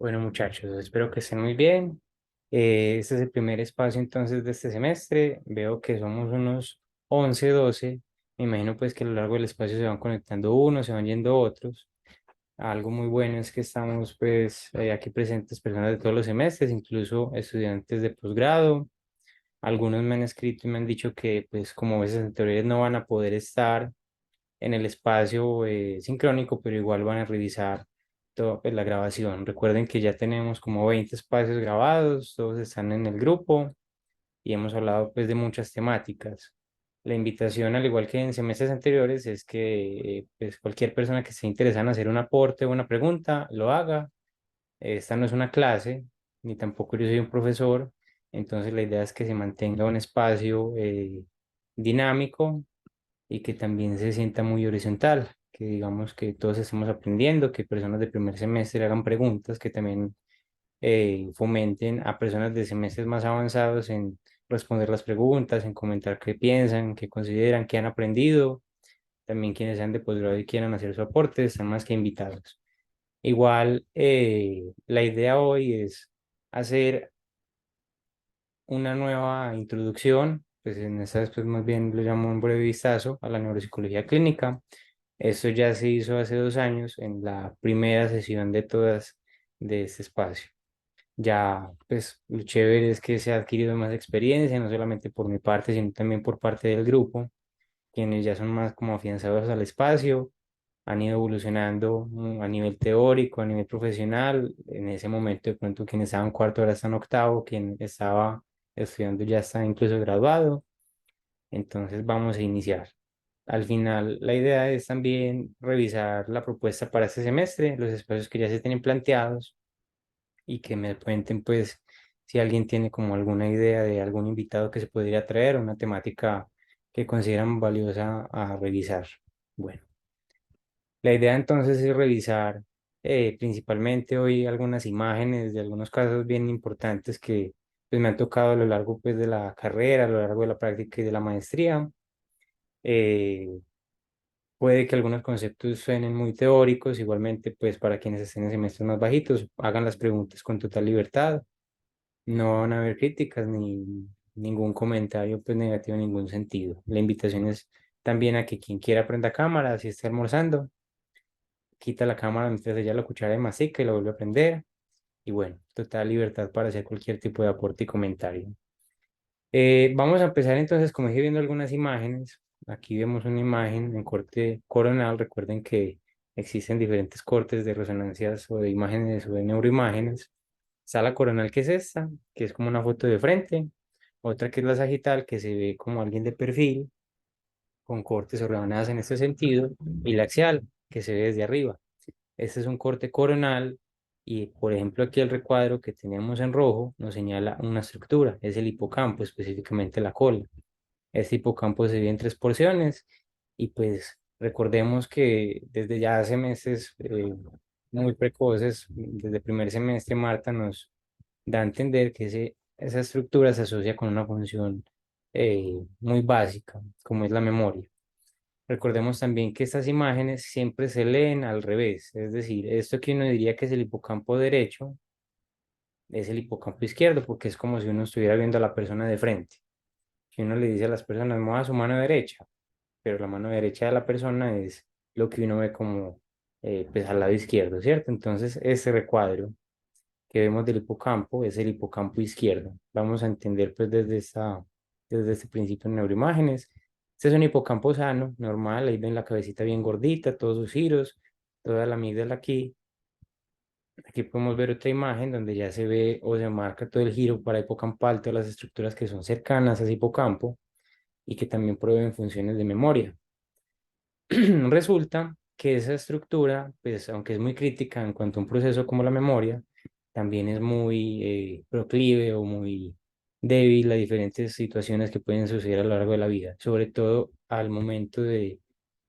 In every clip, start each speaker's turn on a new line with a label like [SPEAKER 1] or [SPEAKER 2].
[SPEAKER 1] Bueno, muchachos, espero que estén muy bien. Este es el primer espacio entonces de este semestre. Veo que somos unos 11, 12. Me imagino pues que a lo largo del espacio se van conectando unos, se van yendo otros. Algo muy bueno es que estamos pues aquí presentes personas de todos los semestres, incluso estudiantes de posgrado. Algunos me han escrito y me han dicho que pues como veces anteriores no van a poder estar en el espacio sincrónico, pero igual van a revisar toda pues, la grabación. Recuerden que ya tenemos como 20 espacios grabados, todos están en el grupo y hemos hablado pues de muchas temáticas. La invitación, al igual que en semestres anteriores, es que pues, cualquier persona que esté interesada en hacer un aporte o una pregunta, lo haga. Esta no es una clase, ni tampoco yo soy un profesor, entonces la idea es que se mantenga un espacio dinámico y que también se sienta muy horizontal, que digamos que todos estemos aprendiendo, que personas de primer semestre hagan preguntas, que también fomenten a personas de semestres más avanzados en responder las preguntas, en comentar qué piensan, qué consideran, qué han aprendido. También quienes sean de posgrado y quieran hacer su aporte están más que invitados. Igual, la idea hoy es hacer una nueva introducción, pues en esta después más bien lo llamo un breve vistazo a la neuropsicología clínica. Esto ya se hizo hace 2 años en la primera sesión de todas de este espacio. Ya, pues lo chévere es que se ha adquirido más experiencia, no solamente por mi parte, sino también por parte del grupo, quienes ya son más como afianzados al espacio, han ido evolucionando a nivel teórico, a nivel profesional. En ese momento, de pronto, quien estaba en cuarto ahora está en octavo, quien estaba estudiando ya está incluso graduado. Entonces, vamos a iniciar. Al final, la idea es también revisar la propuesta para este semestre, los espacios que ya se tienen planteados y que me cuenten, pues, si alguien tiene como alguna idea de algún invitado que se podría traer, una temática que consideran valiosa a revisar. Bueno. La idea entonces es revisar principalmente hoy algunas imágenes de algunos casos bien importantes que pues, me han tocado a lo largo pues, de la carrera, a lo largo de la práctica y de la maestría. Eh, Puede que algunos conceptos suenen muy teóricos, igualmente pues para quienes estén en semestres más bajitos, hagan las preguntas con total libertad. No van a haber críticas ni ningún comentario pues negativo en ningún sentido. La invitación es también a que quien quiera prenda cámara, si está almorzando quita la cámara mientras ella la cuchara de mastica y la vuelve a prender. Y bueno, total libertad para hacer cualquier tipo de aporte y comentario. Vamos a empezar entonces, como dije, viendo algunas imágenes. Aquí vemos una imagen en corte coronal. Recuerden que existen diferentes cortes de resonancias o de imágenes o de neuroimágenes. Está la coronal, que es esta, que es como una foto de frente. Otra que es la sagital, que se ve como alguien de perfil, con cortes o rebanadas en este sentido. Y la axial, que se ve desde arriba. Este es un corte coronal y, por ejemplo, aquí el recuadro que tenemos en rojo nos señala una estructura, es el hipocampo, específicamente la cola. Este hipocampo se divide en tres porciones y pues recordemos que desde ya hace meses muy precoces, desde primer semestre, Marta nos da a entender que esa estructura se asocia con una función muy básica, como es la memoria. Recordemos también que estas imágenes siempre se leen al revés, es decir, esto que uno diría que es el hipocampo derecho, es el hipocampo izquierdo, porque es como si uno estuviera viendo a la persona de frente. Si uno le dice a las personas, mueva su mano derecha, pero la mano derecha de la persona es lo que uno ve como pues al lado izquierdo, ¿cierto? Entonces, este recuadro que vemos del hipocampo es el hipocampo izquierdo. Vamos a entender pues desde este principio en neuroimágenes. Este es un hipocampo sano, normal, ahí ven la cabecita bien gordita, todos sus giros, toda la amígdala aquí. Aquí podemos ver otra imagen donde ya se ve o se marca todo el giro para hipocampal, todas las estructuras que son cercanas a ese hipocampo y que también proveen funciones de memoria. Resulta que esa estructura, pues aunque es muy crítica en cuanto a un proceso como la memoria, también es muy proclive o muy débil a diferentes situaciones que pueden suceder a lo largo de la vida, sobre todo al momento de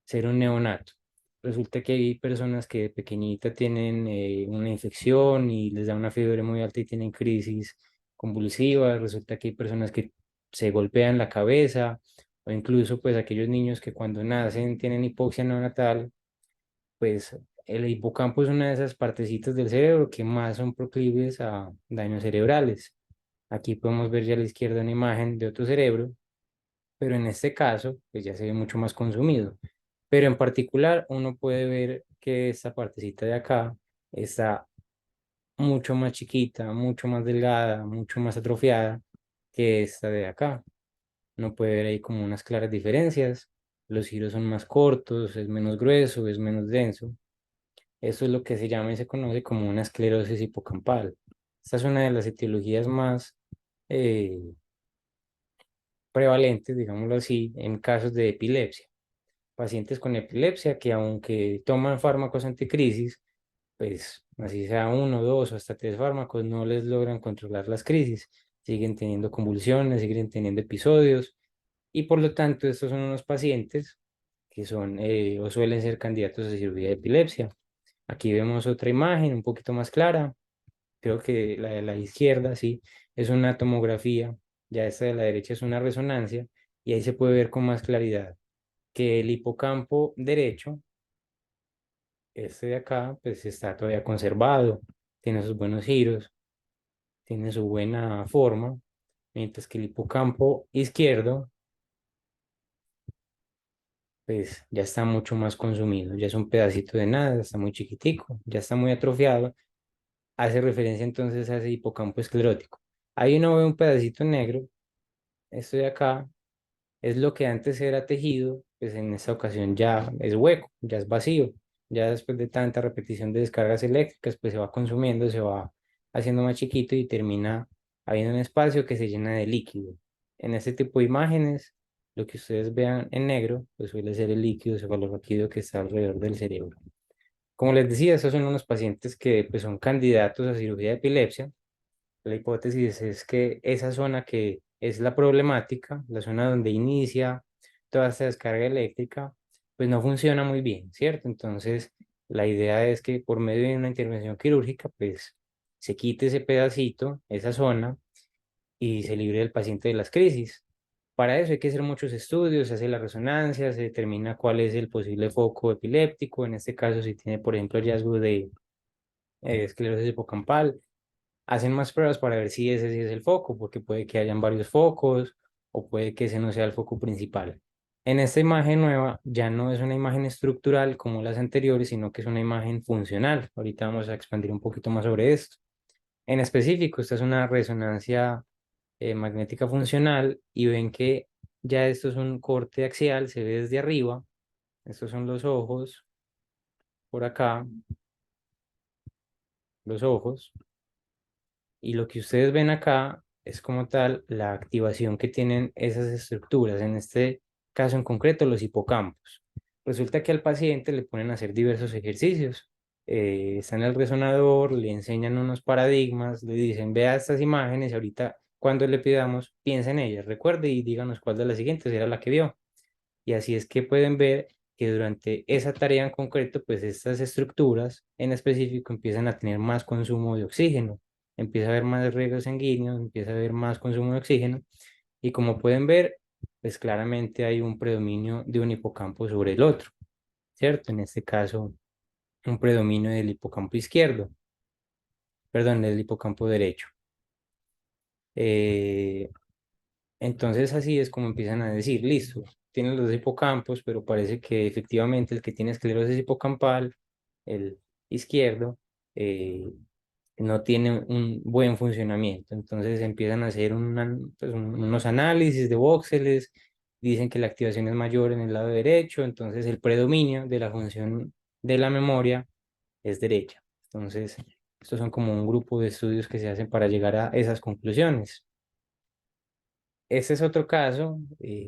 [SPEAKER 1] ser un neonato. Resulta que hay personas que de pequeñita tienen una infección y les da una fiebre muy alta y tienen crisis convulsivas. Resulta que hay personas que se golpean la cabeza o incluso pues aquellos niños que cuando nacen tienen hipoxia neonatal, pues el hipocampo es una de esas partecitas del cerebro que más son proclives a daños cerebrales. Aquí podemos ver ya a la izquierda una imagen de otro cerebro, pero en este caso, pues ya se ve mucho más consumido. Pero en particular, uno puede ver que esta partecita de acá está mucho más chiquita, mucho más delgada, mucho más atrofiada que esta de acá. Uno puede ver ahí como unas claras diferencias. Los giros son más cortos, es menos grueso, es menos denso. Eso es lo que se llama y se conoce como una esclerosis hipocampal. Esta es una de las etiologías más eh, prevalentes, digámoslo así, en casos de epilepsia. Pacientes con epilepsia que aunque toman fármacos anticrisis, pues así sea uno, dos o hasta tres fármacos, no les logran controlar las crisis. Siguen teniendo convulsiones, siguen teniendo episodios y por lo tanto estos son unos pacientes que son o suelen ser candidatos a cirugía de epilepsia. Aquí vemos otra imagen un poquito más clara. Creo que la de la izquierda, sí, es una tomografía. Ya esta de la derecha es una resonancia y ahí se puede ver con más claridad que el hipocampo derecho, este de acá, pues está todavía conservado, tiene sus buenos giros, tiene su buena forma, mientras que el hipocampo izquierdo, pues ya está mucho más consumido, ya es un pedacito de nada, está muy chiquitico, ya está muy atrofiado. Hace referencia entonces a ese hipocampo esclerótico. Ahí uno ve un pedacito negro, esto de acá es lo que antes era tejido, pues en esta ocasión ya es hueco, ya es vacío. Ya después de tanta repetición de descargas eléctricas, pues se va consumiendo, se va haciendo más chiquito y termina habiendo un espacio que se llena de líquido. En este tipo de imágenes, lo que ustedes vean en negro, pues suele ser el líquido cefalorraquídeo que está alrededor del cerebro. Como les decía, estos son unos pacientes que pues, son candidatos a cirugía de epilepsia. La hipótesis es que esa zona que es la problemática, la zona donde inicia toda esta descarga eléctrica, pues no funciona muy bien, ¿cierto? Entonces, la idea es que por medio de una intervención quirúrgica, pues se quite ese pedacito, esa zona, y se libre el paciente de las crisis. Para eso hay que hacer muchos estudios, se hace la resonancia, se determina cuál es el posible foco epiléptico, en este caso si tiene, por ejemplo, hallazgo de esclerosis hipocampal. Hacen más pruebas para ver si ese sí es el foco, porque puede que hayan varios focos o puede que ese no sea el foco principal. En esta imagen nueva ya no es una imagen estructural como las anteriores, sino que es una imagen funcional. Ahorita vamos a expandir un poquito más sobre esto. En específico, esta es una resonancia magnética funcional y ven que ya esto es un corte axial, se ve desde arriba. Estos son los ojos, por acá, los ojos. Y lo que ustedes ven acá es como tal la activación que tienen esas estructuras, en este caso en concreto los hipocampos. Resulta que al paciente le ponen a hacer diversos ejercicios. Está en el resonador, le enseñan unos paradigmas, le dicen, vea estas imágenes y ahorita cuando le pidamos, piensa en ellas, recuerde y díganos cuál de las siguientes era la que vio. Y así es que pueden ver que durante esa tarea en concreto, pues estas estructuras en específico empiezan a tener más consumo de oxígeno, empieza a haber más riego sanguíneo, empieza a haber más consumo de oxígeno y como pueden ver, pues claramente hay un predominio de un hipocampo sobre el otro, ¿cierto? En este caso, un predominio del hipocampo izquierdo, perdón, del hipocampo derecho. Eh, Entonces así es como empiezan a decir, listo, tienen los dos hipocampos, pero parece que efectivamente el que tiene esclerosis hipocampal, el izquierdo, eh, no tiene un buen funcionamiento. Entonces empiezan a hacer pues, unos análisis de voxeles, dicen que la activación es mayor en el lado derecho, entonces el predominio de la función de la memoria es derecha. Entonces, estos son como un grupo de estudios que se hacen para llegar a esas conclusiones. Este es otro caso,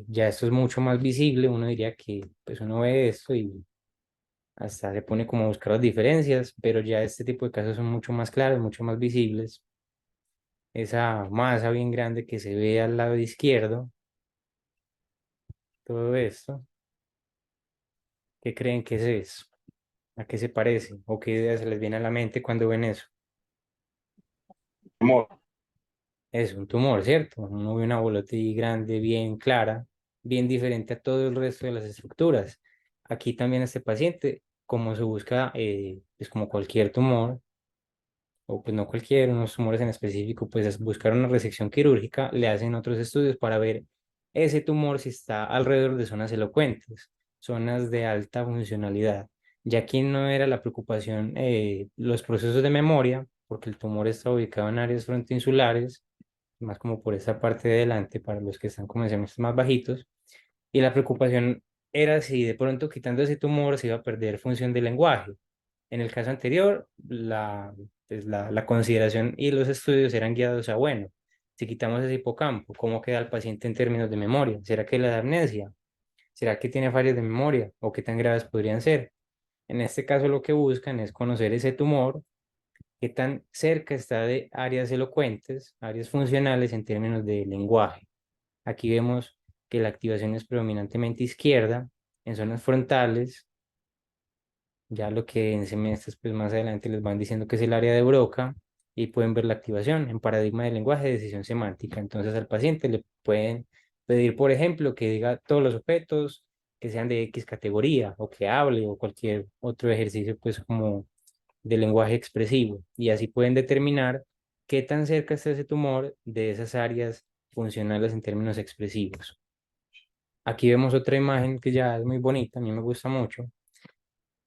[SPEAKER 1] ya esto es mucho más visible, uno diría que pues uno ve esto y hasta se pone como a buscar las diferencias, pero ya este tipo de casos son mucho más claros, mucho más visibles. Esa masa bien grande que se ve al lado izquierdo, todo esto, ¿qué creen que es eso? ¿A qué se parece? ¿O qué idea se les viene a la mente cuando ven eso?
[SPEAKER 2] Tumor.
[SPEAKER 1] Es un tumor, ¿cierto? Uno ve una bolota ahí grande, bien clara, bien diferente a todo el resto de las estructuras. Aquí también este paciente como se busca, pues como cualquier tumor, o pues no cualquier, unos tumores en específico, pues es buscar una resección quirúrgica, le hacen otros estudios para ver ese tumor si está alrededor de zonas elocuentes, zonas de alta funcionalidad. Ya aquí no era la preocupación los procesos de memoria, porque el tumor está ubicado en áreas frontoinsulares, más como por esa parte de adelante, para los que están como en semestres más bajitos, y la preocupación era si de pronto quitando ese tumor se iba a perder función del lenguaje. En el caso anterior, la consideración y los estudios eran guiados a, bueno, si quitamos ese hipocampo, ¿cómo queda el paciente en términos de memoria? ¿Será que le da amnesia? ¿Será que tiene fallas de memoria? ¿O qué tan graves podrían ser? En este caso, lo que buscan es conocer ese tumor, qué tan cerca está de áreas elocuentes, áreas funcionales en términos de lenguaje. Aquí vemos que la activación es predominantemente izquierda, en zonas frontales. Ya lo que en semestres, pues más adelante les van diciendo que es el área de Broca y pueden ver la activación en paradigma de lenguaje de decisión semántica. Entonces al paciente le pueden pedir, por ejemplo, que diga todos los objetos que sean de X categoría o que hable o cualquier otro ejercicio, pues como de lenguaje expresivo. Y así pueden determinar qué tan cerca está ese tumor de esas áreas funcionales en términos expresivos. Aquí vemos otra imagen que ya es muy bonita, a mí me gusta mucho,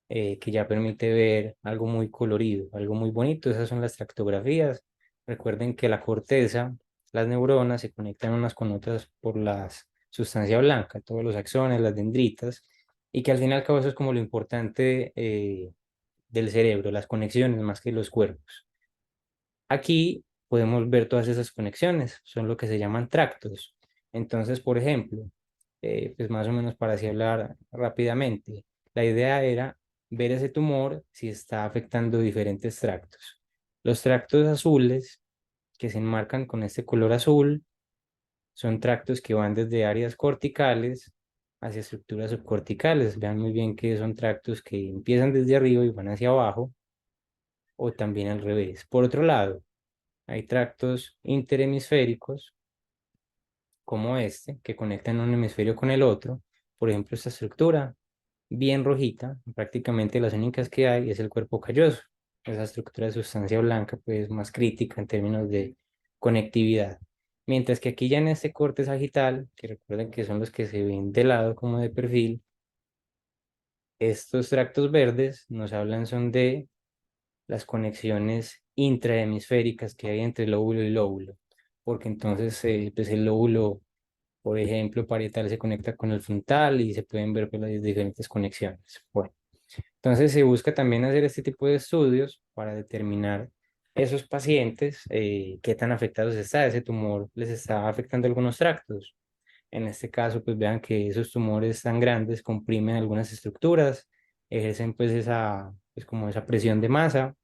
[SPEAKER 1] que ya permite ver algo muy colorido, algo muy bonito. Esas son las tractografías. Recuerden que la corteza, las neuronas se conectan unas con otras por la sustancia blanca, todos los axones, las dendritas, y que al fin y al cabo eso es como lo importante del cerebro, las conexiones más que los cuerpos. Aquí podemos ver todas esas conexiones, son lo que se llaman tractos. Entonces, por ejemplo, pues más o menos para así hablar rápidamente, la idea era ver ese tumor si está afectando diferentes tractos. Los tractos azules que se enmarcan con este color azul son tractos que van desde áreas corticales hacia estructuras subcorticales. Vean muy bien que son tractos que empiezan desde arriba y van hacia abajo, o también al revés. Por otro lado, hay tractos interhemisféricos como este, que conectan un hemisferio con el otro. Por ejemplo, esta estructura bien rojita, prácticamente las únicas que hay es el cuerpo calloso. Esa estructura de sustancia blanca, pues más crítica en términos de conectividad. Mientras que aquí ya en este corte sagital, que recuerden que son los que se ven de lado como de perfil, estos tractos verdes nos hablan son de las conexiones intrahemisféricas que hay entre lóbulo y lóbulo, porque entonces pues el lóbulo, por ejemplo, parietal se conecta con el frontal y se pueden ver pues, las diferentes conexiones. Bueno, entonces se busca también hacer este tipo de estudios para determinar esos pacientes, qué tan afectados está ese tumor, les está afectando algunos tractos. En este caso, pues vean que esos tumores tan grandes comprimen algunas estructuras, ejercen pues esa, pues como esa presión de masa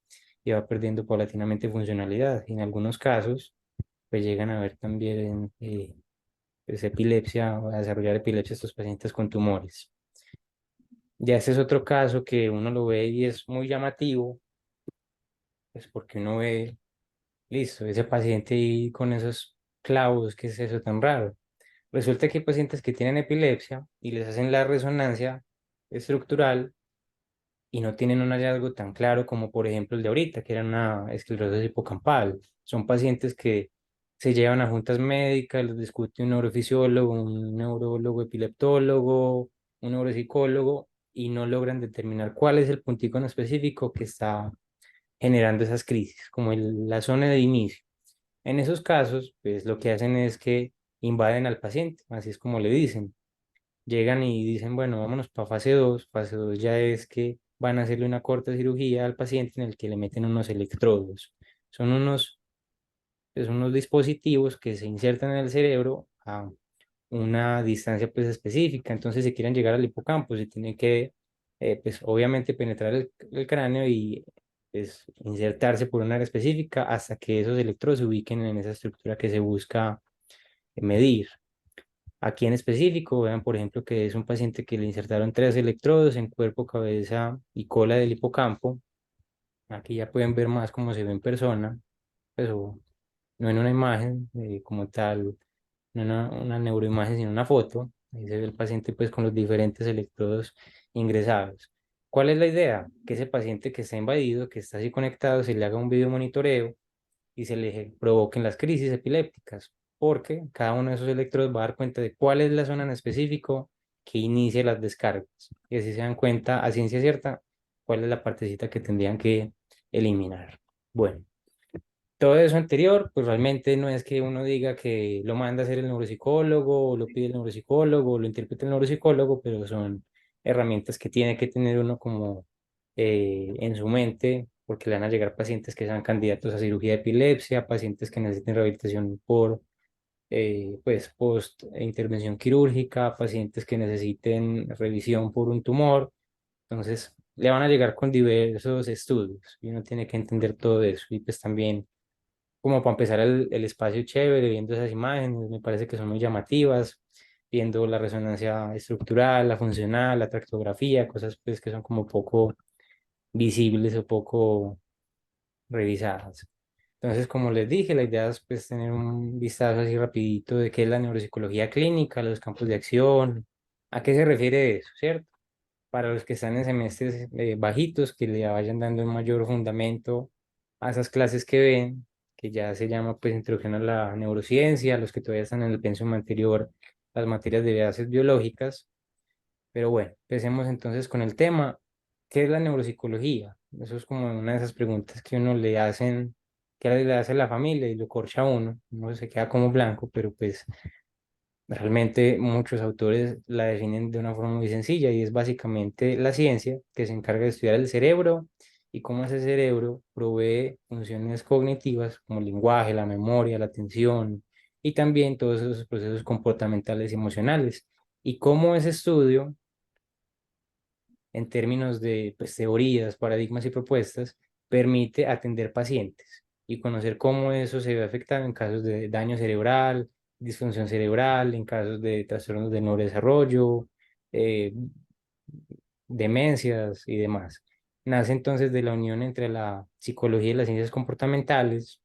[SPEAKER 1] y va perdiendo paulatinamente funcionalidad. Y en algunos casos, pues llegan a ver también pues, epilepsia o a desarrollar epilepsia estos pacientes con tumores. Ya ese es otro caso que uno lo ve y es muy llamativo, pues porque uno ve, listo, ese paciente ahí con esos clavos, ¿qué es eso tan raro? Resulta que hay pacientes que tienen epilepsia y les hacen la resonancia estructural y no tienen un hallazgo tan claro como por ejemplo el de ahorita, que era una esclerosis hipocampal. Son pacientes que se llevan a juntas médicas, los discute un neurofisiólogo, un neurólogo epileptólogo, un neuropsicólogo y no logran determinar cuál es el puntico en específico que está generando esas crisis, como la zona de inicio. En esos casos, pues lo que hacen es que invaden al paciente, así es como le dicen. Llegan y dicen, bueno, vámonos para fase 2. Fase 2 ya es que van a hacerle una corta cirugía al paciente en el que le meten unos electrodos. Son unos dispositivos que se insertan en el cerebro a una distancia pues específica. Entonces, si quieren llegar al hipocampo, se tiene que, pues obviamente penetrar el cráneo y pues, insertarse por una área específica hasta que esos electrodos se ubiquen en esa estructura que se busca medir. Aquí en específico, vean por ejemplo que es un paciente que le insertaron 3 electrodos en cuerpo, cabeza y cola del hipocampo. Aquí ya pueden ver más cómo se ve en persona, pero no en una imagen como tal, no una neuroimagen, sino una foto. Ahí se ve el paciente pues con los diferentes electrodos ingresados. ¿Cuál es la idea? Que ese paciente que está invadido, que está así conectado, se le haga un video monitoreo y se le provoquen las crisis epilépticas, porque cada uno de esos electrodos va a dar cuenta de cuál es la zona en específico que inicia las descargas. Y así se dan cuenta a ciencia cierta cuál es la partecita que tendrían que eliminar. Bueno, todo eso anterior, pues realmente no es que uno diga que lo manda a hacer el neuropsicólogo, o lo pide el neuropsicólogo, o lo interpreta el neuropsicólogo, pero son herramientas que tiene que tener uno como en su mente, porque le van a llegar pacientes que sean candidatos a cirugía de epilepsia, pacientes que necesiten rehabilitación por pues post intervención quirúrgica, pacientes que necesiten revisión por un tumor. Entonces, le van a llegar con diversos estudios y uno tiene que entender todo eso. Y pues también como para empezar el espacio chévere, viendo esas imágenes, me parece que son muy llamativas, viendo la resonancia estructural, la funcional, la tractografía, cosas pues que son como poco visibles o poco revisadas. Entonces, como les dije, la idea es pues tener un vistazo así rapidito de qué es la neuropsicología clínica, los campos de acción, a qué se refiere eso, ¿cierto? Para los que están en semestres bajitos, que le vayan dando un mayor fundamento a esas clases que ven, que ya se llama pues introducción a la neurociencia, los que todavía están en el pensum anterior, las materias de bases biológicas. Pero bueno, empecemos entonces con el tema. ¿Qué es la neuropsicología? Eso es como una de esas preguntas que uno le hacen, que le hace a la familia y lo corcha a uno. Uno se queda como blanco, pero pues realmente muchos autores la definen de una forma muy sencilla y es básicamente la ciencia que se encarga de estudiar el cerebro y cómo ese cerebro provee funciones cognitivas como el lenguaje, la memoria, la atención y también todos esos procesos comportamentales y emocionales. Y cómo ese estudio en términos de pues, teorías, paradigmas y propuestas, permite atender pacientes y conocer cómo eso se ve afectado en casos de daño cerebral, disfunción cerebral, en casos de trastornos del neurodesarrollo, eh, demencias y demás. Nace entonces de la unión entre la psicología y las ciencias comportamentales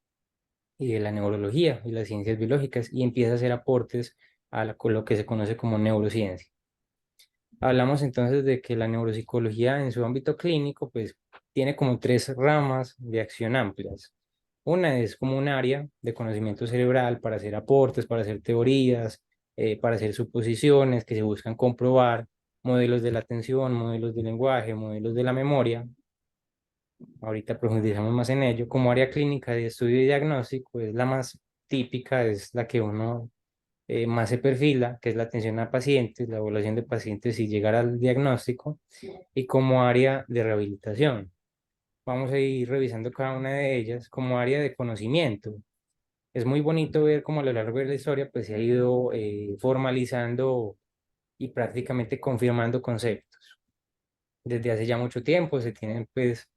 [SPEAKER 1] y de la neurología y las ciencias biológicas y empieza a hacer aportes a lo que se conoce como neurociencia. Hablamos entonces de que la neuropsicología en su ámbito clínico, pues tiene como tres ramas de acción amplias. Una es como un área de conocimiento cerebral para hacer aportes, para hacer teorías, para hacer suposiciones que se buscan comprobar, modelos de la atención, modelos del lenguaje, modelos de la memoria. Ahorita profundizamos más en ello. Como área clínica de estudio y diagnóstico, es la más típica, es la que uno más se perfila, que es la atención a pacientes, la evaluación de pacientes y llegar al diagnóstico, y como área de rehabilitación. Vamos a ir revisando cada una de ellas como área de conocimiento. Es muy bonito ver cómo a lo largo de la historia pues se ha ido formalizando y prácticamente confirmando conceptos. Desde hace ya mucho tiempo se tienen pues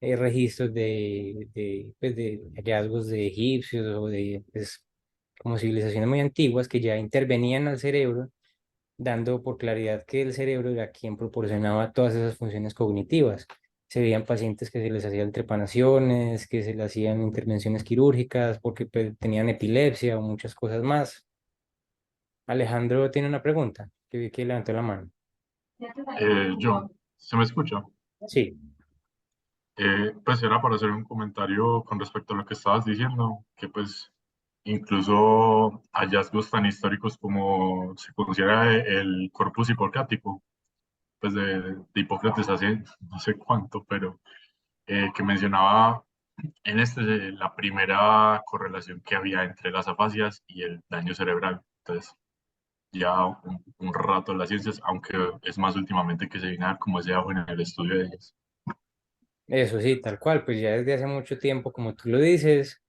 [SPEAKER 1] registros pues, de hallazgos de egipcios o de pues, como civilizaciones muy antiguas que ya intervenían al cerebro, dando por claridad que el cerebro era quien proporcionaba todas esas funciones cognitivas. Se veían pacientes que se les hacían trepanaciones, que se les hacían intervenciones quirúrgicas porque pues, tenían epilepsia o muchas cosas más. Alejandro tiene una pregunta, que vi que levantó la mano.
[SPEAKER 2] ¿Se me escucha?
[SPEAKER 1] Sí,
[SPEAKER 2] Pues era para hacer un comentario con respecto a lo que estabas diciendo, que pues incluso hallazgos tan históricos como se considera el corpus hipocrático, pues de Hipócrates hace no sé cuánto, pero que mencionaba en la primera correlación que había entre las afasias y el daño cerebral. Entonces, ya un rato en las ciencias, aunque es más últimamente que se viene a dar como ese auge en el estudio de ellas.
[SPEAKER 1] eso sí, tal cual, pues ya desde hace mucho tiempo, como tú lo dices,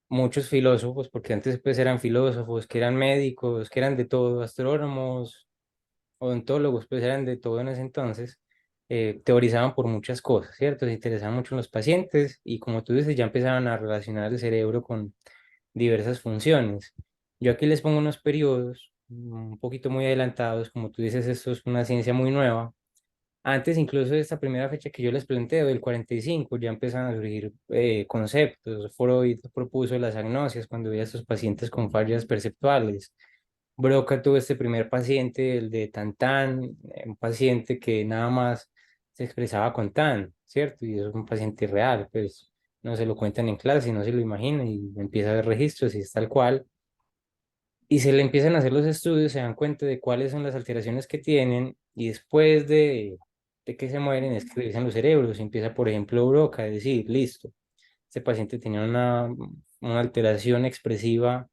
[SPEAKER 1] muchos filósofos, porque antes pues eran filósofos, que eran médicos, que eran de todo, astrónomos, odontólogos, pues eran de todo en ese entonces, teorizaban por muchas cosas, ¿cierto? Se interesaban mucho en los pacientes y como tú dices, ya empezaban a relacionar el cerebro con diversas funciones. Yo aquí les pongo unos periodos un poquito muy adelantados, como tú dices, esto es una ciencia muy nueva. Antes incluso de esta primera fecha que yo les planteo, del 45, ya empezaron a surgir conceptos. Freud propuso las agnosias cuando veía a estos pacientes con fallas perceptuales. Broca tuvo este primer paciente, el de Tantán, un paciente que nada más se expresaba con tan, ¿cierto? Y eso es un paciente real, pues no se lo cuentan en clase, no se lo imagina y empieza a ver registros y es tal cual. Y se le empiezan a hacer los estudios, se dan cuenta de cuáles son las alteraciones que tienen y después de que se mueren es que revisan los cerebros. Empieza, por ejemplo, Broca a decir, listo, este paciente tenía una alteración expresiva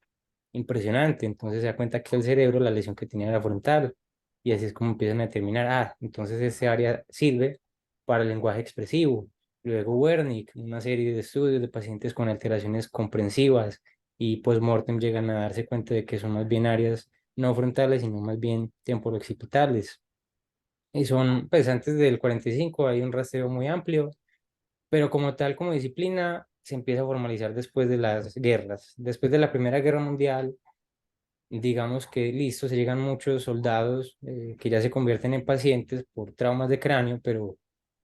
[SPEAKER 1] impresionante. Entonces se da cuenta que el cerebro, la lesión que tenía era frontal. Y así es como empiezan a determinar, entonces ese área sirve para el lenguaje expresivo. Luego Wernicke, una serie de estudios de pacientes con alteraciones comprensivas y post-mortem llegan a darse cuenta de que son más bien áreas no frontales, sino más bien temporoccipitales. Y son, pues antes del 45 hay un rastreo muy amplio, pero como tal, como disciplina, se empieza a formalizar después de las guerras. Después de la Primera Guerra Mundial, digamos que listo, se llegan muchos soldados que ya se convierten en pacientes por traumas de cráneo, pero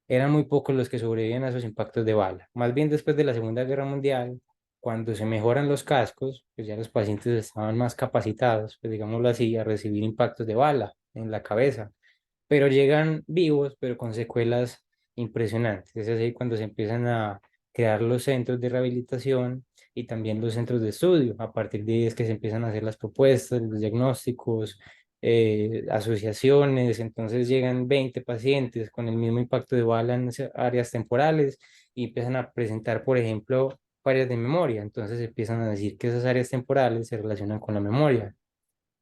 [SPEAKER 1] eran muy pocos los que sobreviven a esos impactos de bala. Más bien después de la Segunda Guerra Mundial, cuando se mejoran los cascos, pues ya los pacientes estaban más capacitados, pues digámoslo así, a recibir impactos de bala en la cabeza, pero llegan vivos, pero con secuelas impresionantes. Es así cuando se empiezan a crear los centros de rehabilitación y también los centros de estudio. A partir de ahí es que se empiezan a hacer las propuestas, los diagnósticos, asociaciones. Entonces llegan 20 pacientes con el mismo impacto de bala en esas áreas temporales y empiezan a presentar, por ejemplo, áreas de memoria. Entonces empiezan a decir que esas áreas temporales se relacionan con la memoria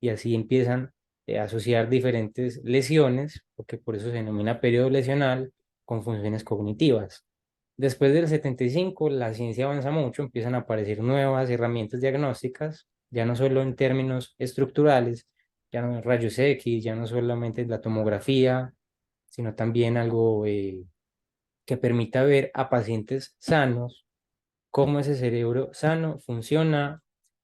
[SPEAKER 1] y así empiezan a asociar diferentes lesiones, porque por eso se denomina periodo lesional, con funciones cognitivas. Después del 75, la ciencia avanza mucho, empiezan a aparecer nuevas herramientas diagnósticas, ya no solo en términos estructurales, ya no rayos X, ya no solamente la tomografía, sino también algo que permita ver a pacientes sanos cómo ese cerebro sano funciona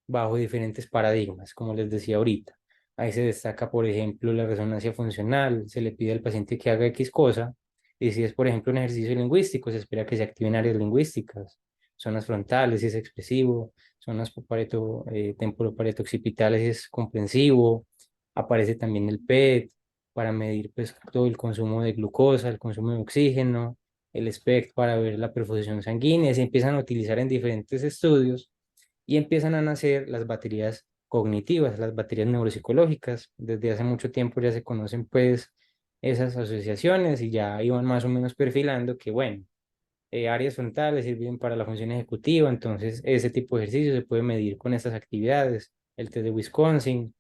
[SPEAKER 1] bajo diferentes paradigmas, como les decía ahorita. Ahí se destaca, por ejemplo, la resonancia funcional, se le pide al paciente que haga X cosa, y si es, por ejemplo, un ejercicio lingüístico, se espera que se activen áreas lingüísticas, zonas frontales, si es expresivo, zonas temporopareto occipitales, si es comprensivo, aparece también el PET para medir pues, todo el consumo de glucosa, el consumo de oxígeno, el SPECT para ver la perfusión sanguínea, se empiezan a utilizar en diferentes estudios y empiezan a nacer las baterías cognitivas, las baterías neuropsicológicas. Desde hace mucho tiempo ya se conocen pues esas asociaciones y ya iban más o menos perfilando que bueno, áreas frontales sirven para la función ejecutiva, entonces ese tipo de ejercicio se puede medir con estas actividades, el test de Wisconsin.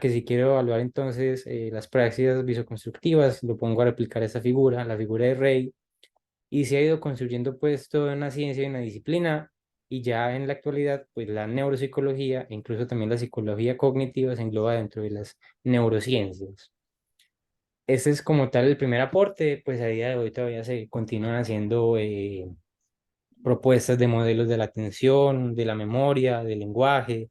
[SPEAKER 1] Que si quiero evaluar entonces las prácticas visoconstructivas, lo pongo a replicar esta figura, la figura de Rey, y se ha ido construyendo pues toda una ciencia y una disciplina y ya en la actualidad pues la neuropsicología e incluso también la psicología cognitiva se engloba dentro de las neurociencias. Ese es como tal el primer aporte, pues a día de hoy todavía se continúan haciendo propuestas de modelos de la atención, de la memoria, del lenguaje.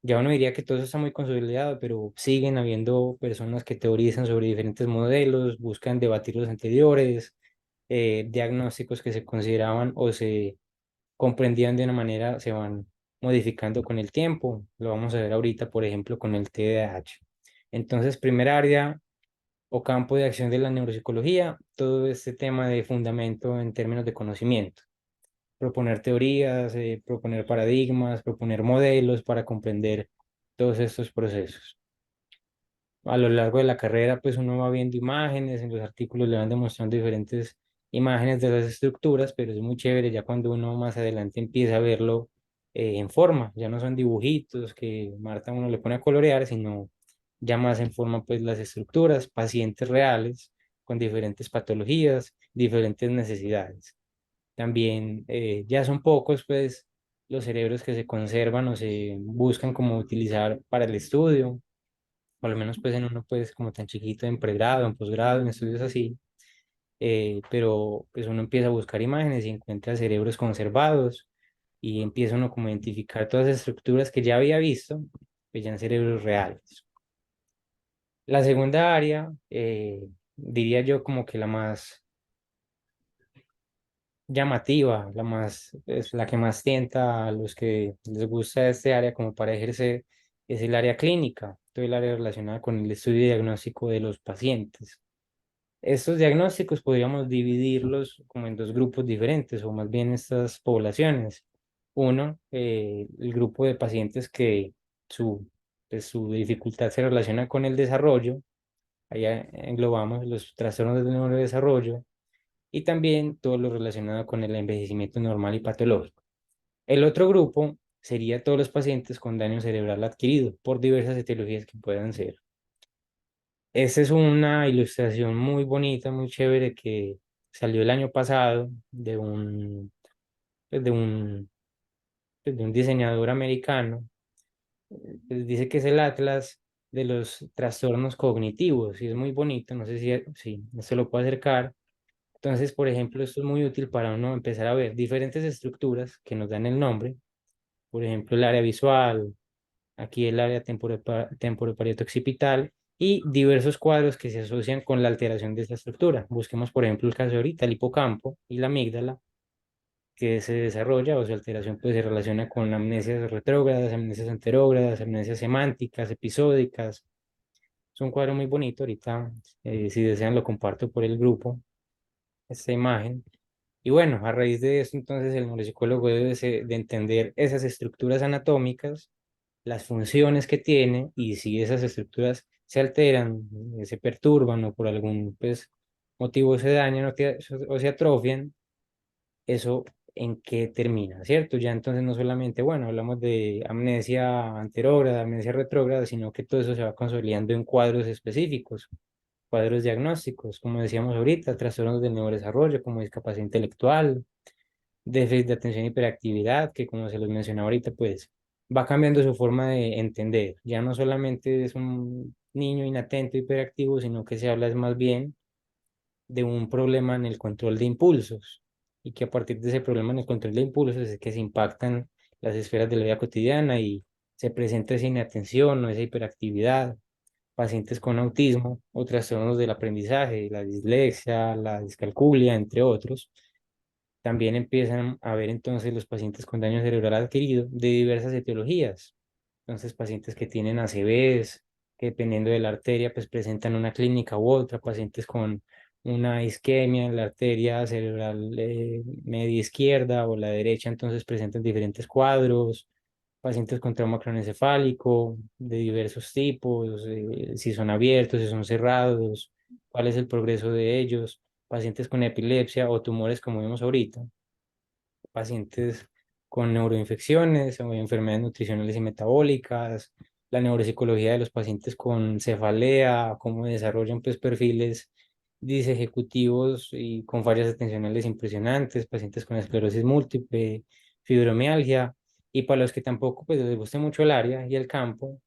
[SPEAKER 1] Ya uno diría que todo eso está muy consolidado, pero siguen habiendo personas que teorizan sobre diferentes modelos, buscan debatir los anteriores, diagnósticos que se consideraban o se comprendían de una manera, se van modificando con el tiempo. Lo vamos a ver ahorita, por ejemplo, con el TDAH. Entonces, primer área o campo de acción de la neuropsicología, todo este tema de fundamento en términos de conocimiento, proponer teorías, proponer paradigmas, proponer modelos para comprender todos estos procesos. A lo largo de la carrera, pues uno va viendo imágenes, en los artículos le van demostrando diferentes imágenes de las estructuras, pero es muy chévere ya cuando uno más adelante empieza a verlo en forma, ya no son dibujitos que Marta uno le pone a colorear, sino ya más en forma pues las estructuras, pacientes reales con diferentes patologías, diferentes necesidades. También ya son pocos pues los cerebros que se conservan o se buscan como utilizar para el estudio, por lo menos pues en uno pues como tan chiquito en pregrado, en posgrado, en estudios así, pero pues uno empieza a buscar imágenes y encuentra cerebros conservados y empieza uno como a identificar todas las estructuras que ya había visto, pues ya en cerebros reales. La segunda área, diría yo como que la más llamativa, es la que más tienta a los que les gusta este área como para ejercer, es el área clínica, todo el área relacionada con el estudio y diagnóstico de los pacientes. Estos diagnósticos podríamos dividirlos como en dos grupos diferentes, o más bien estas poblaciones. Uno, el grupo de pacientes que su dificultad se relaciona con el desarrollo. Allá englobamos los trastornos del neurodesarrollo y también todo lo relacionado con el envejecimiento normal y patológico. El otro grupo sería todos los pacientes con daño cerebral adquirido por diversas etiologías que puedan ser. Esta es una ilustración muy bonita, muy chévere que salió el año pasado pues, de un, de un diseñador americano. Dice que es el Atlas de los trastornos cognitivos y es muy bonito. No sé si se lo puedo acercar. Entonces, por ejemplo, esto es muy útil para uno empezar a ver diferentes estructuras que nos dan el nombre. Por ejemplo, el área visual, aquí el área temporoparieto occipital y diversos cuadros que se asocian con la alteración de esta estructura. Busquemos, por ejemplo, el caso de ahorita, el hipocampo y la amígdala, que se desarrolla o su alteración pues, se relaciona con amnesias retrógradas, amnesias anterógradas, amnesias semánticas, episódicas. Es un cuadro muy bonito. Ahorita, si desean, lo comparto por el grupo, esta imagen. Y bueno, a raíz de eso, entonces el neuropsicólogo debe de entender esas estructuras anatómicas, las funciones que tiene y si esas estructuras se alteran, se perturban o por algún pues, motivo se dañan o se atrofian, eso en qué termina, ¿cierto? Ya entonces no solamente, bueno, hablamos de amnesia anterógrada, amnesia retrógrada, sino que todo eso se va consolidando en cuadros específicos, cuadros diagnósticos, como decíamos ahorita, trastornos del neurodesarrollo, como discapacidad intelectual, déficit de atención y hiperactividad, que como se los mencionaba ahorita, pues va cambiando su forma de entender. Ya no solamente es un niño inatento, hiperactivo, sino que se habla es más bien de un problema en el control de impulsos y que a partir de ese problema en el control de impulsos es que se impactan las esferas de la vida cotidiana y se presenta esa inatención o esa hiperactividad. Pacientes con autismo o trastornos del aprendizaje, la dislexia, la discalculia, entre otros también empiezan a ver entonces los pacientes con daño cerebral adquirido de diversas etiologías. Entonces, pacientes que tienen ACVs, que dependiendo de la arteria, pues presentan una clínica u otra, pacientes con una isquemia en la arteria cerebral media izquierda o la derecha, entonces presentan diferentes cuadros, pacientes con trauma craneoencefálico de diversos tipos, si son abiertos, si son cerrados, cuál es el progreso de ellos, pacientes con epilepsia o tumores como vemos ahorita, pacientes con neuroinfecciones o enfermedades nutricionales y metabólicas, la neuropsicología de los pacientes con cefalea, cómo desarrollan pues, perfiles disejecutivos y con fallas atencionales impresionantes, pacientes con esclerosis múltiple, fibromialgia, y para los que tampoco pues, les guste mucho el área y el campo,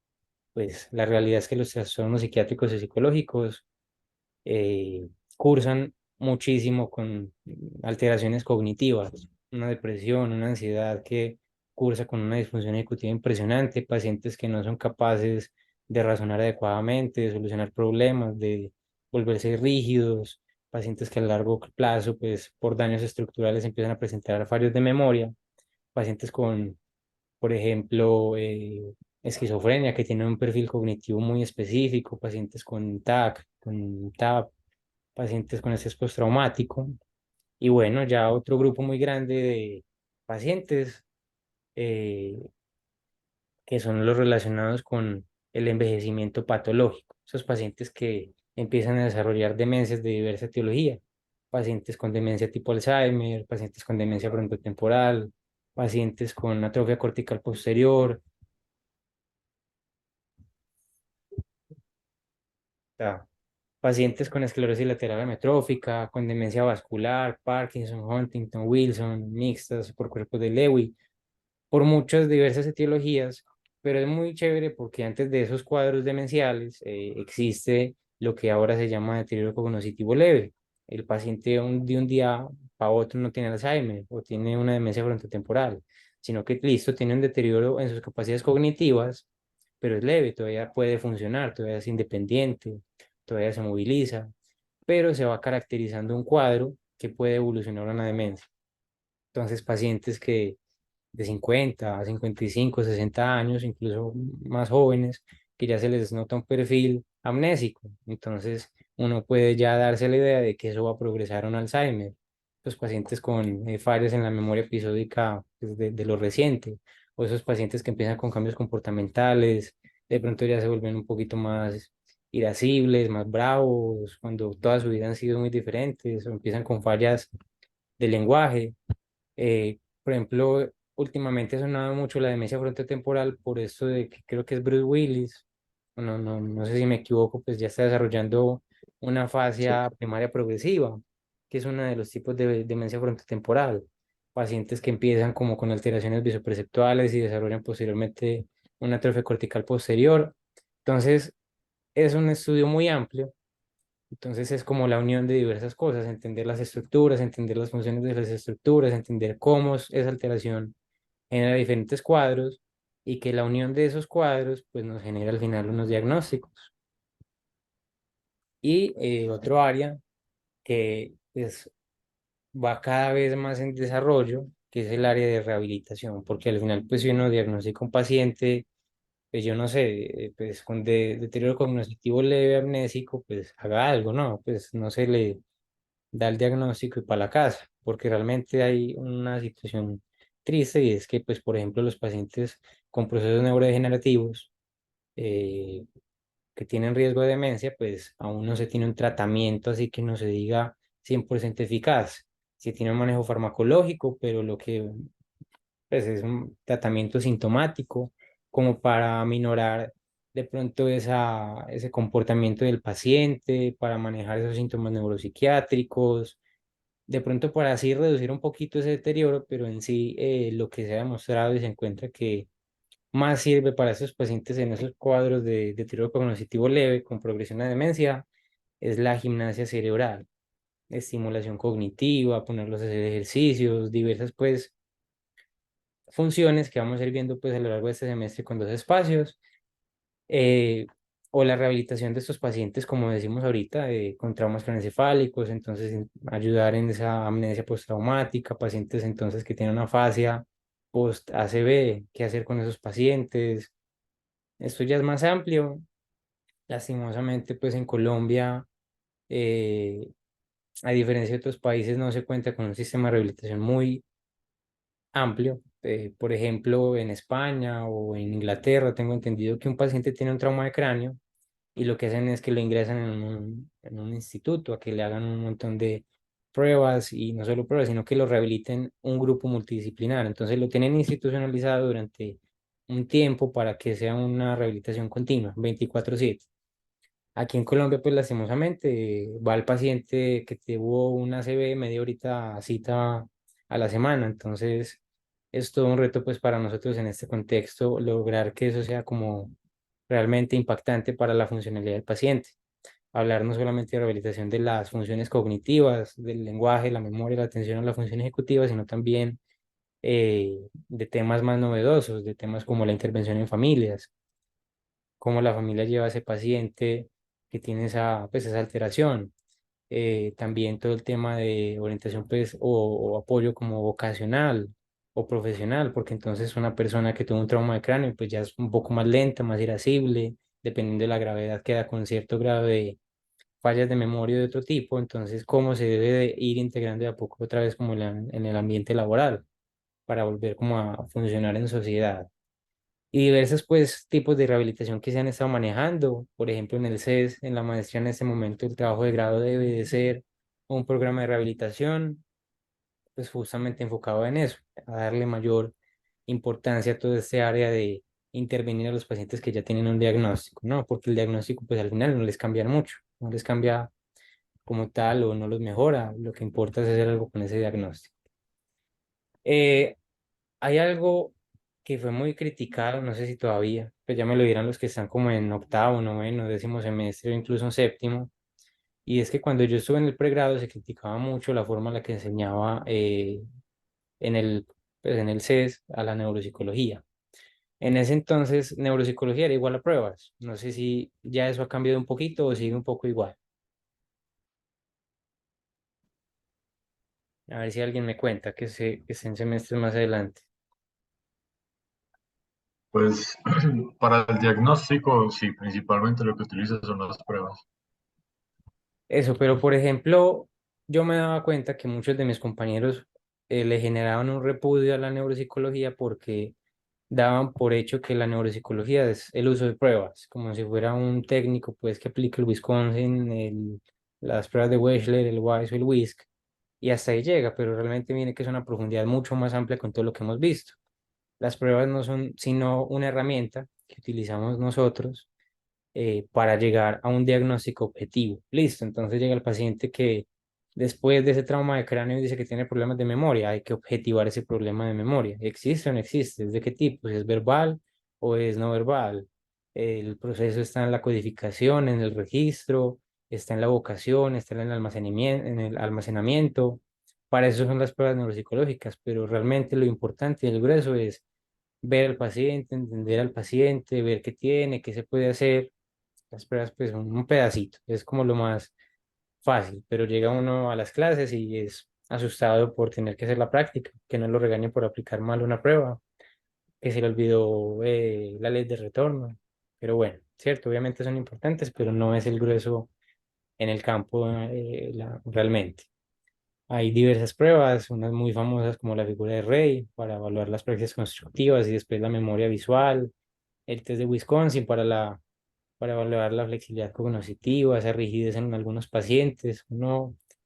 [SPEAKER 1] pues la realidad es que los trastornos psiquiátricos y psicológicos eh, cursan muchísimo con alteraciones cognitivas, una depresión, una ansiedad que cursa con una disfunción ejecutiva impresionante, pacientes que no son capaces de razonar adecuadamente, de solucionar problemas, de volverse rígidos, pacientes que a largo plazo, pues por daños estructurales empiezan a presentar fallos de memoria, pacientes con, por ejemplo, esquizofrenia, que tienen un perfil cognitivo muy específico, pacientes con TAC, con TAP, pacientes con estrés postraumático. Y bueno, ya otro grupo muy grande de pacientes eh, que son los relacionados con el envejecimiento patológico. Esos pacientes que empiezan a desarrollar demencias de diversa etiología. Pacientes con demencia tipo Alzheimer, pacientes con demencia frontotemporal, pacientes con atrofia cortical posterior, sea, pacientes con esclerosis lateral amiotrófica, con demencia vascular, Parkinson, Huntington, Wilson, mixtas por cuerpos de Lewy, por muchas diversas etiologías, pero es muy chévere porque antes de esos cuadros demenciales existe lo que ahora se llama deterioro cognitivo leve. El paciente de un día para otro no tiene Alzheimer o tiene una demencia frontotemporal, sino que listo, tiene un deterioro en sus capacidades cognitivas, pero es leve, todavía puede funcionar, todavía es independiente, todavía se moviliza, pero se va caracterizando un cuadro que puede evolucionar a una demencia. Entonces, pacientes que de 50 a 55, 60 años, incluso más jóvenes, que ya se les nota un perfil amnésico. Entonces, uno puede ya darse la idea de que eso va a progresar a un Alzheimer. Los pacientes con fallas en la memoria episódica pues, de lo reciente, o esos pacientes que empiezan con cambios comportamentales, de pronto ya se vuelven un poquito más irascibles, más bravos, cuando toda su vida han sido muy diferentes, o empiezan con fallas de lenguaje. Por ejemplo, últimamente ha sonado mucho la demencia frontotemporal por esto de que creo que es Bruce Willis, no sé si me equivoco, pues ya está desarrollando una
[SPEAKER 2] Sí.
[SPEAKER 1] fascia primaria progresiva, que es uno de los tipos de demencia frontotemporal. Pacientes que empiezan como con alteraciones visoperceptuales y desarrollan posteriormente una atrofia cortical posterior. Entonces, es un estudio muy amplio. Entonces es como la unión de diversas cosas, entender las estructuras, entender las funciones de las estructuras, entender cómo esa alteración genera diferentes cuadros y que la unión de esos cuadros pues nos genera al final unos diagnósticos. Y otro área que pues, va cada vez más en desarrollo, que es el área de rehabilitación, porque al final pues si uno diagnostica un paciente, pues yo no sé, pues con deterioro cognitivo leve amnésico, pues haga algo, ¿no? Pues no se le da el diagnóstico y para la casa, porque realmente hay una situación triste y es que, pues, por ejemplo, los pacientes con procesos neurodegenerativos eh, que tienen riesgo de demencia, pues aún no se tiene un tratamiento así que no se diga 100% eficaz. Se tiene un manejo farmacológico, pero lo que pues, es un tratamiento sintomático como para minorar de pronto ese comportamiento del paciente, para manejar esos síntomas neuropsiquiátricos de pronto para así reducir un poquito ese deterioro, pero en sí lo que se ha demostrado y se encuentra que más sirve para esos pacientes en esos cuadros de deterioro cognitivo leve con progresión a demencia es la gimnasia cerebral, estimulación cognitiva, ponerlos a hacer ejercicios, diversas pues funciones que vamos a ir viendo pues a lo largo de este semestre con dos espacios eh, o la rehabilitación de estos pacientes, como decimos ahorita, con traumas craneoencefálicos, entonces ayudar en esa amnesia postraumática, pacientes entonces que tienen una fascia post-ACV, qué hacer con esos pacientes. Esto ya es más amplio. Lastimosamente, pues en Colombia, eh, a diferencia de otros países, no se cuenta con un sistema de rehabilitación muy amplio. Por ejemplo, en España o en Inglaterra, tengo entendido que un paciente tiene un trauma de cráneo y lo que hacen es que lo ingresan en un instituto a que le hagan un montón de pruebas y no solo pruebas, sino que lo rehabiliten un grupo multidisciplinar. Entonces lo tienen institucionalizado durante un tiempo para que sea una rehabilitación continua, 24/7. Aquí en Colombia, pues lastimosamente, va el paciente que tuvo una CB media horita cita a la semana. Entonces, es todo un reto pues para nosotros en este contexto lograr que eso sea como realmente impactante para la funcionalidad del paciente. Hablar no solamente de rehabilitación de las funciones cognitivas, del lenguaje, la memoria, la atención a la función ejecutiva, sino también de temas más novedosos, de temas como la intervención en familias, cómo la familia lleva a ese paciente que tiene pues, esa alteración. También todo el tema de orientación pues, o apoyo como vocacional o profesional, porque entonces una persona que tuvo un trauma de cráneo pues ya es un poco más lenta, más irascible, dependiendo de la gravedad, queda con cierto grado de fallas de memoria de otro tipo, entonces cómo se debe de ir integrando de a poco otra vez como en el ambiente laboral para volver como a funcionar en sociedad y diversos pues tipos de rehabilitación que se han estado manejando. Por ejemplo, en el CES, en la maestría en este momento, el trabajo de grado debe de ser un programa de rehabilitación, pues justamente enfocado en eso, a darle mayor importancia a toda este área de intervenir a los pacientes que ya tienen un diagnóstico, ¿no? Porque el diagnóstico pues al final no les cambia mucho, no les cambia como tal o no los mejora, lo que importa es hacer algo con ese diagnóstico. Eh, Hay algo que fue muy criticado, no sé si todavía, pues ya me lo dirán los que están como en octavo, noveno, décimo semestre o incluso en séptimo, y es que cuando yo estuve en el pregrado se criticaba mucho la forma en la que enseñaba en pues en el CES a la neuropsicología. En ese entonces, neuropsicología era igual a pruebas. No sé si ya eso ha cambiado un poquito o sigue un poco igual. A ver si alguien me cuenta que estén semestres más adelante.
[SPEAKER 2] Pues para el diagnóstico, sí, principalmente lo que utilizas son las pruebas.
[SPEAKER 1] Eso, pero por ejemplo, yo me daba cuenta que muchos de mis compañeros le generaban un repudio a la neuropsicología porque daban por hecho que la neuropsicología es el uso de pruebas, como si fuera un técnico pues que aplica el Wisconsin, las pruebas de Wechsler, el WISE o el WISC, y hasta ahí llega, pero realmente viene que es una profundidad mucho más amplia con todo lo que hemos visto. Las pruebas no son sino una herramienta que utilizamos nosotros para llegar a un diagnóstico objetivo. Listo, entonces llega el paciente que después de ese trauma de cráneo dice que tiene problemas de memoria, hay que objetivar ese problema de memoria. ¿Existe o no existe? ¿Es de qué tipo? ¿Es verbal o es no verbal? El proceso está en la codificación, en el registro, está en la vocación, está en el almacenamiento, Para eso son las pruebas neuropsicológicas, pero realmente lo importante y el grueso es ver al paciente, entender al paciente, ver qué tiene, qué se puede hacer. Las pruebas pues son un pedacito, es como lo más fácil, pero llega uno a las clases y es asustado por tener que hacer la práctica, que no lo regañen por aplicar mal una prueba, que se le olvidó la ley de retorno. Pero bueno, cierto, obviamente son importantes, pero no es el grueso en el campo realmente. Hay diversas pruebas, unas muy famosas como la figura de Rey para evaluar las prácticas constructivas y después la memoria visual, el test de Wisconsin para evaluar la flexibilidad cognitiva, esa rigidez en algunos pacientes.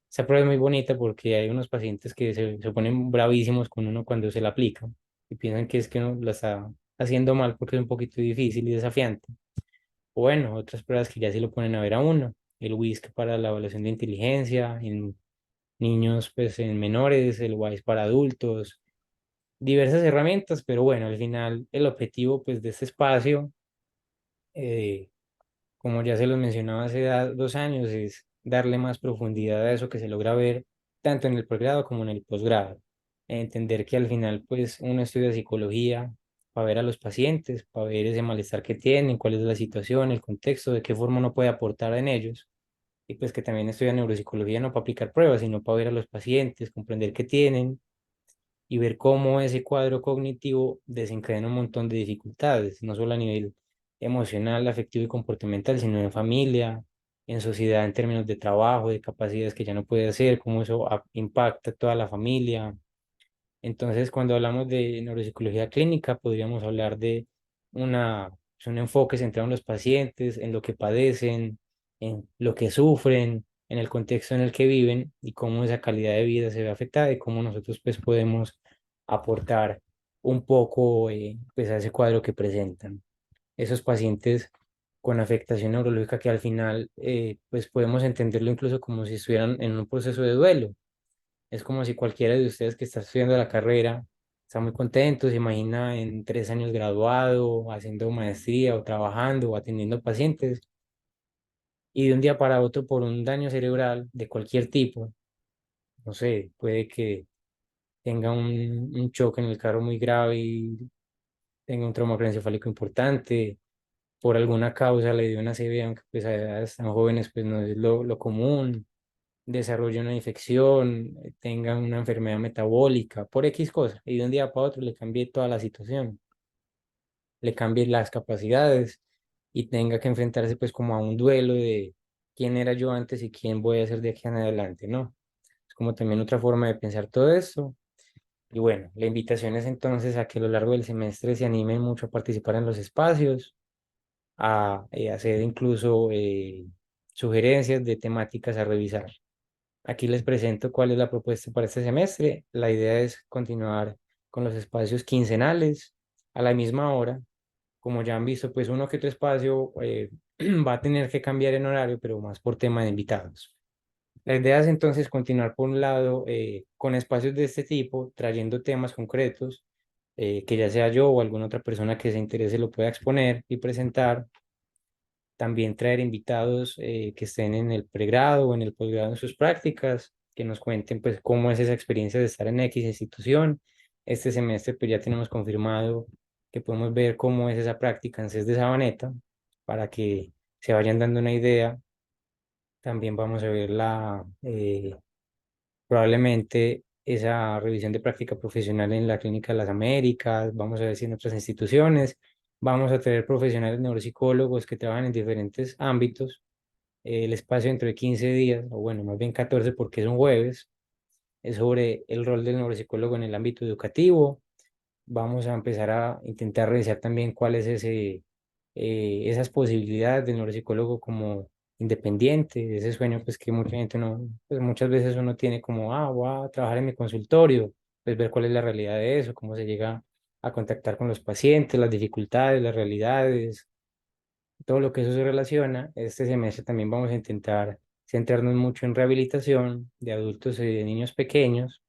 [SPEAKER 1] Esa prueba es muy bonita porque hay unos pacientes que se ponen bravísimos con uno cuando se la aplica y piensan que es que uno la está haciendo mal porque es un poquito difícil y desafiante. O bueno, otras pruebas que ya sí lo ponen a ver a uno. El WISC para la evaluación de inteligencia en niños, pues en menores, el WISE para adultos, diversas herramientas, pero bueno, al final el objetivo pues de este espacio eh, como ya se los mencionaba hace 2 años, es darle más profundidad a eso que se logra ver tanto en el pregrado como en el posgrado. Entender que al final, pues, uno estudia psicología para ver a los pacientes, para ver ese malestar que tienen, cuál es la situación, el contexto, de qué forma uno puede aportar en ellos. Y pues que también estudia neuropsicología no para aplicar pruebas, sino para ver a los pacientes, comprender qué tienen y ver cómo ese cuadro cognitivo desencadena un montón de dificultades, no solo a nivel emocional, afectivo y comportamental, sino en familia, en sociedad, en términos de trabajo, de capacidades que ya no puede hacer, cómo eso impacta a toda la familia. Entonces, cuando hablamos de neuropsicología clínica, podríamos hablar de un enfoque centrado en los pacientes, en lo que padecen, en lo que sufren, en el contexto en el que viven y cómo esa calidad de vida se ve afectada y cómo nosotros pues podemos aportar un poco pues a ese cuadro que presentan. Esos pacientes con afectación neurológica que al final pues podemos entenderlo incluso como si estuvieran en un proceso de duelo. Es como si cualquiera de ustedes que está estudiando la carrera está muy contento, se imagina en 3 años graduado, haciendo maestría o trabajando o atendiendo pacientes, y de un día para otro por un daño cerebral de cualquier tipo, no sé, puede que tenga un choque en el carro muy grave y tenga un trauma craneoencefálico importante, por alguna causa le dio una ACV, aunque pues a edades tan jóvenes pues no es lo común, desarrolle una infección, tenga una enfermedad metabólica, por X cosa, y de un día para otro le cambie toda la situación, le cambie las capacidades y tenga que enfrentarse pues como a un duelo de quién era yo antes y quién voy a ser de aquí en adelante, ¿no? Es como también otra forma de pensar todo esto. Y bueno, la invitación es entonces a que a lo largo del semestre se animen mucho a participar en los espacios, a hacer incluso sugerencias de temáticas a revisar. Aquí les presento cuál es la propuesta para este semestre. La idea es continuar con los espacios quincenales a la misma hora. Como ya han visto, pues uno que otro espacio va a tener que cambiar en horario, pero más por tema de invitados. La idea es entonces continuar por un lado con espacios de este tipo, trayendo temas concretos, que ya sea yo o alguna otra persona que se interese lo pueda exponer y presentar, también traer invitados que estén en el pregrado o en el posgrado en sus prácticas, que nos cuenten pues cómo es esa experiencia de estar en X institución. Este semestre pues ya tenemos confirmado que podemos ver cómo es esa práctica en CES de Sabaneta para que se vayan dando una idea. También vamos a ver probablemente esa revisión de práctica profesional en la Clínica de las Américas, vamos a ver si en otras instituciones, vamos a tener profesionales neuropsicólogos que trabajan en diferentes ámbitos El espacio dentro de 15 días, o bueno, más bien 14 porque es un jueves, es sobre el rol del neuropsicólogo en el ámbito educativo. Vamos a empezar a intentar revisar también cuál es esas posibilidades del neuropsicólogo como independiente, ese sueño pues que mucha gente no, pues muchas veces uno tiene como, voy a trabajar en mi consultorio, pues ver cuál es la realidad de eso, cómo se llega a contactar con los pacientes, las dificultades, las realidades, todo lo que eso se relaciona. Este semestre también vamos a intentar centrarnos mucho en rehabilitación de adultos y de niños pequeños.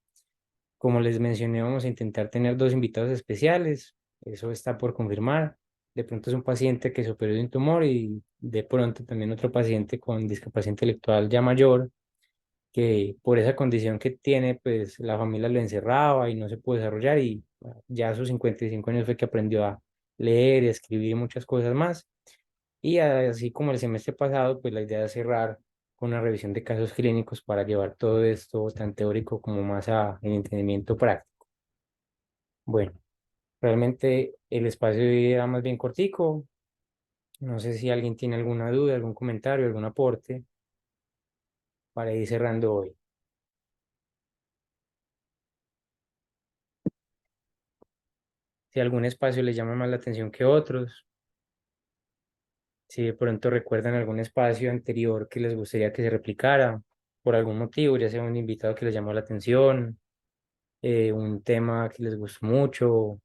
[SPEAKER 1] Como les mencioné, vamos a intentar tener dos invitados especiales. Eso está por confirmar. De pronto es un paciente que superó de un tumor y de pronto también otro paciente con discapacidad intelectual ya mayor, que por esa condición que tiene, pues la familia lo encerraba y no se pudo desarrollar y ya a sus 55 años fue que aprendió a leer y a escribir y muchas cosas más. Y así como el semestre pasado, pues la idea es cerrar con una revisión de casos clínicos para llevar todo esto tan teórico como más a el entendimiento práctico. Bueno, realmente el espacio de hoy era más bien cortico. No sé si alguien tiene alguna duda, algún comentario, algún aporte para ir cerrando hoy. Si algún espacio les llama más la atención que otros, si de pronto recuerdan algún espacio anterior que les gustaría que se replicara por algún motivo, ya sea un invitado que les llamó la atención, un tema que les gustó mucho.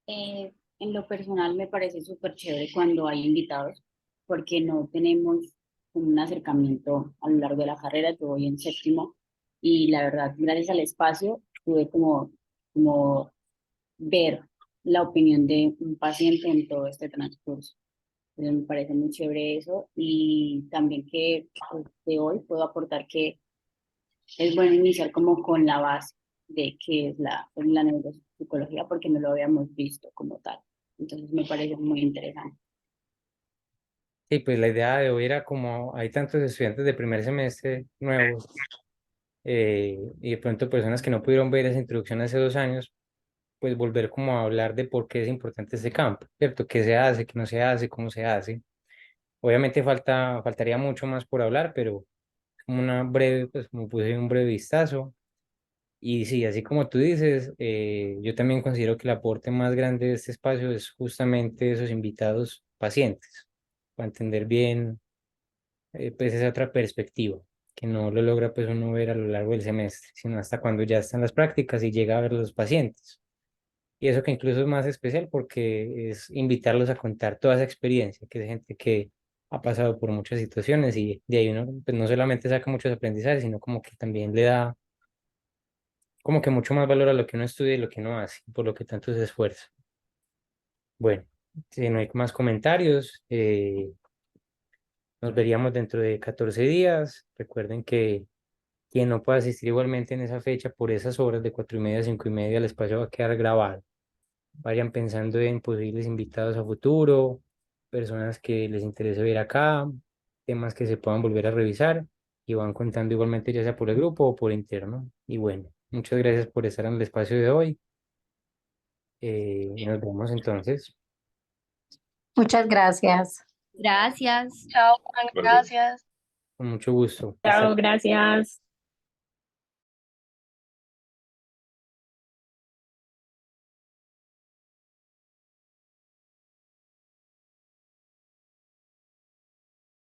[SPEAKER 3] En lo personal me parece súper chévere cuando hay invitados, porque no tenemos un acercamiento a lo largo de la carrera. Yo voy en séptimo y la verdad, gracias al espacio, pude como ver la opinión de un paciente en todo este transcurso. Entonces me parece muy chévere eso y también que pues, de hoy puedo aportar que es bueno iniciar como con la base de qué es la neuropsicología porque no lo habíamos visto como tal. Entonces me parece muy interesante.
[SPEAKER 1] Y pues la idea de hoy era como hay tantos estudiantes de primer semestre nuevos y de pronto personas que no pudieron ver esa introducción hace 2 años, pues volver como a hablar de por qué es importante este campo, ¿cierto? ¿Qué se hace, qué no se hace, cómo se hace? Obviamente faltaría mucho más por hablar, pero como una breve, pues como puse un breve vistazo. Y sí, así como tú dices, yo también considero que el aporte más grande de este espacio es justamente esos invitados pacientes, para entender bien pues esa otra perspectiva, que no lo logra pues uno ver a lo largo del semestre, sino hasta cuando ya están las prácticas y llega a ver los pacientes. Y eso que incluso es más especial porque es invitarlos a contar toda esa experiencia, que es gente que ha pasado por muchas situaciones y de ahí uno pues no solamente saca muchos aprendizajes, sino como que también le da como que mucho más valor a lo que uno estudia y lo que uno hace, por lo que tanto se esfuerza. Bueno, si no hay más comentarios, nos veríamos dentro de 14 días. Recuerden que quien no pueda asistir igualmente en esa fecha por esas horas de 4:30 a 5:30, el espacio va a quedar grabado. Vayan pensando en posibles invitados a futuro, personas que les interese ver acá, temas que se puedan volver a revisar y van contando igualmente ya sea por el grupo o por interno. Y bueno, muchas gracias por estar en el espacio de hoy. Y nos vemos entonces.
[SPEAKER 4] Muchas gracias.
[SPEAKER 5] Gracias.
[SPEAKER 6] Chao, Juan,
[SPEAKER 2] Gracias.
[SPEAKER 6] gracias.
[SPEAKER 1] Con mucho gusto. Hasta
[SPEAKER 6] Chao, gracias.